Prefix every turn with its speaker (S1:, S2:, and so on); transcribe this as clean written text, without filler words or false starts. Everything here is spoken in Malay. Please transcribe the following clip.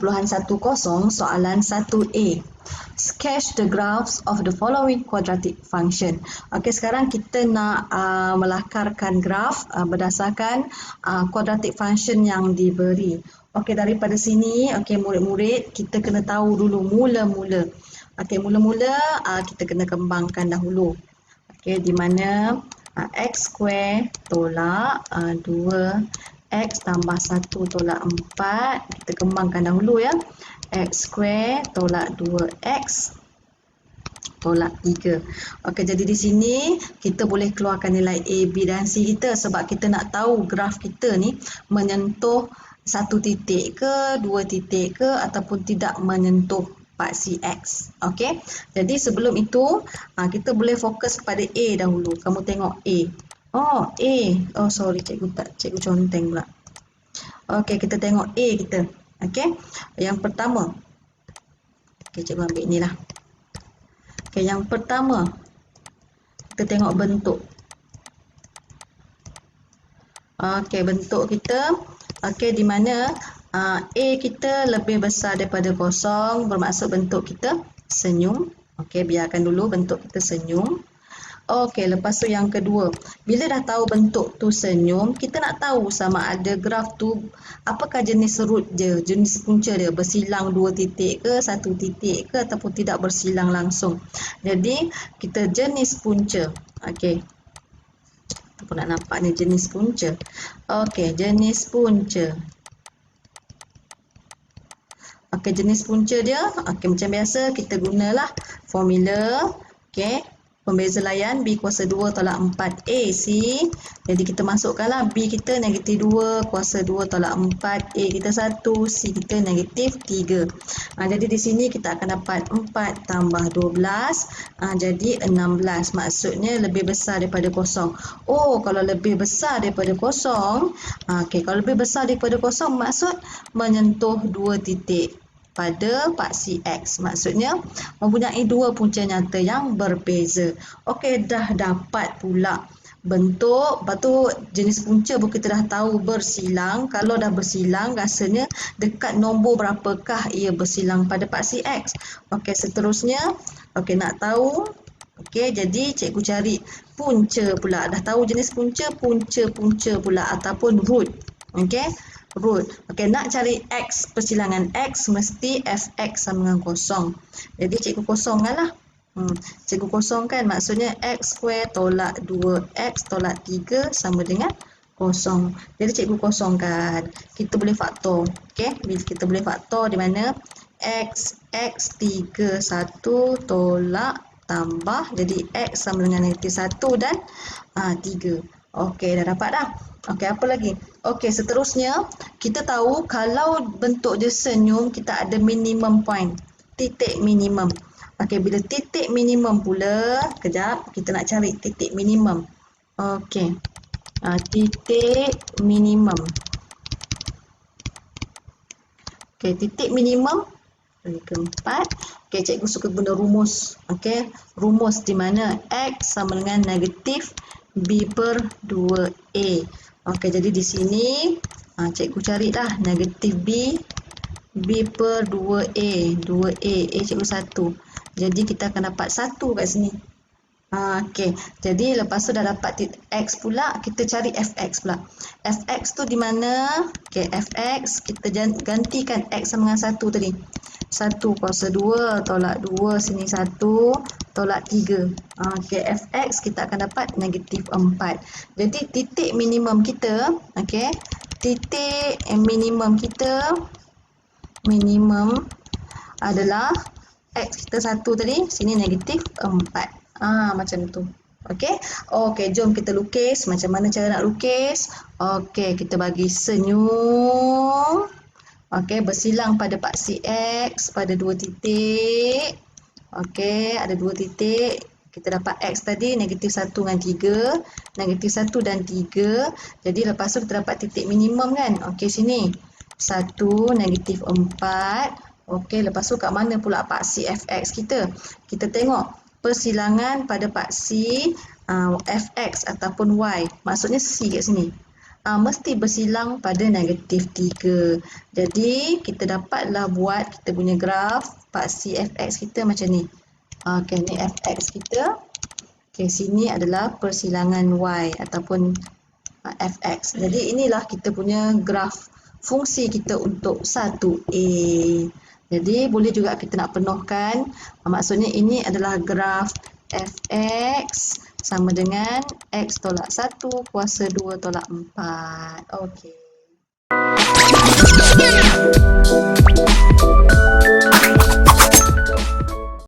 S1: 2.10 soalan 1A. Sketch the graphs of the following quadratic function. Okey, sekarang kita nak melakarkan graf berdasarkan quadratic function yang diberi. Okey, daripada sini, okey murid-murid, kita kena tahu dulu mula-mula. Okey, mula-mula kita kena kembangkan dahulu. Okey, di mana x square tolak 2x tambah 1 tolak 4. Kita kembangkan dahulu ya. X square tolak 2x tolak 3. Okey, jadi di sini kita boleh keluarkan nilai A, B dan C kita sebab kita nak tahu graf kita ni menyentuh satu titik ke, dua titik ke ataupun tidak menyentuh paksi X. Okey. Jadi sebelum itu kita boleh fokus kepada A dahulu. Kamu tengok A. Oh, A. Oh, sorry cikgu conteng pula. Okey, kita tengok A kita. Okey. Yang pertama. Okey, cikgu ambil ni lah. Okey, yang pertama. Kita tengok bentuk. Okey, bentuk kita. Okey, di mana A kita lebih besar daripada kosong, bermaksud bentuk kita senyum. Okey, biarkan dulu bentuk kita senyum. Okey, lepas tu yang kedua. Bila dah tahu bentuk tu senyum, kita nak tahu sama ada graf tu apakah jenis root dia, jenis punca dia, bersilang dua titik ke, satu titik ke ataupun tidak bersilang langsung. Jadi, kita jenis punca. Okey. Apa nak nampak ni jenis punca. Okey, jenis punca. Okey, jenis punca dia, okey macam biasa kita gunalah formula. Okey, pembeza layan B kuasa 2 tolak 4 AC. Jadi kita masukkanlah B kita negatif 2 kuasa 2 tolak 4, A kita 1, C kita negatif 3. Jadi di sini kita akan dapat 4 tambah 12, jadi 16. Maksudnya lebih besar daripada kosong. Oh, kalau lebih besar daripada kosong, okey, kalau lebih besar daripada kosong maksud menyentuh dua titik pada paksi X. Maksudnya mempunyai dua punca nyata yang berbeza. Okey, dah dapat pula bentuk. Lepas tu jenis punca pun kita dah tahu bersilang. Kalau dah bersilang, rasanya dekat nombor berapakah ia bersilang pada paksi X. Okey, seterusnya. Okey, nak tahu. Okey, jadi cikgu cari punca pula. Dah tahu jenis punca, punca-punca pula ataupun root. Okey. Root. Okey, nak cari X, persilangan X mesti Fx sama dengan kosong. Jadi cikgu kosongkan lah. Cikgu kosongkan maksudnya X square tolak 2X tolak 3 sama dengan kosong. Jadi cikgu kosongkan. Kita boleh faktor. Okey, kita boleh faktor di mana X 3 1 tolak tambah. Jadi X sama dengan negatif 1 dan 3. Okey, dah dapat dah. Okey, apa lagi? Okey, seterusnya kita tahu kalau bentuk dia senyum kita ada minimum point. Titik minimum. Okey, bila titik minimum pula, kejap kita nak cari titik minimum. Okey. Titik minimum. Okey, titik minimum keempat. Okey, cikgu suka guna rumus. Okey, rumus di mana X sama dengan negatif B per 2A. Okey, jadi di sini cikgu carilah negatif B per 2A. 2A, A cikgu 1. Jadi kita akan dapat 1 kat sini. Okey, jadi lepas tu dah dapat X pula, kita cari Fx pula. Fx tu di mana? Okey, Fx kita gantikan X sama dengan 1 tadi. 1 kuasa 2 tolak 2 sini 1 tolak 3. Okey, Fx kita akan dapat negatif 4. Jadi titik minimum kita, okey, titik minimum kita adalah X kita 1 tadi, sini negatif 4. Macam tu. Okey. Okey, jom kita lukis. Macam mana cara nak lukis? Okey, kita bagi senyum. Okey, bersilang pada paksi X pada dua titik. Okey, ada dua titik. Kita dapat X tadi negatif 1 dengan 3. Negatif 1 dan 3. Jadi lepas tu kita dapat titik minimum kan? Okey, sini. 1 negatif 4. Okey, lepas tu kat mana pula paksi Fx kita? Kita tengok persilangan pada paksi Fx ataupun Y. Maksudnya C kat sini. mesti bersilang pada negatif 3. Jadi kita dapatlah buat kita punya graf paksi fx kita macam ni. Okey, ni fx kita. Okey, sini adalah persilangan y ataupun fx. Jadi inilah kita punya graf fungsi kita untuk 1a. Jadi boleh juga kita nak penuhkan. Maksudnya ini adalah graf fx sama dengan x tolak 1 kuasa 2 tolak 4. Okey.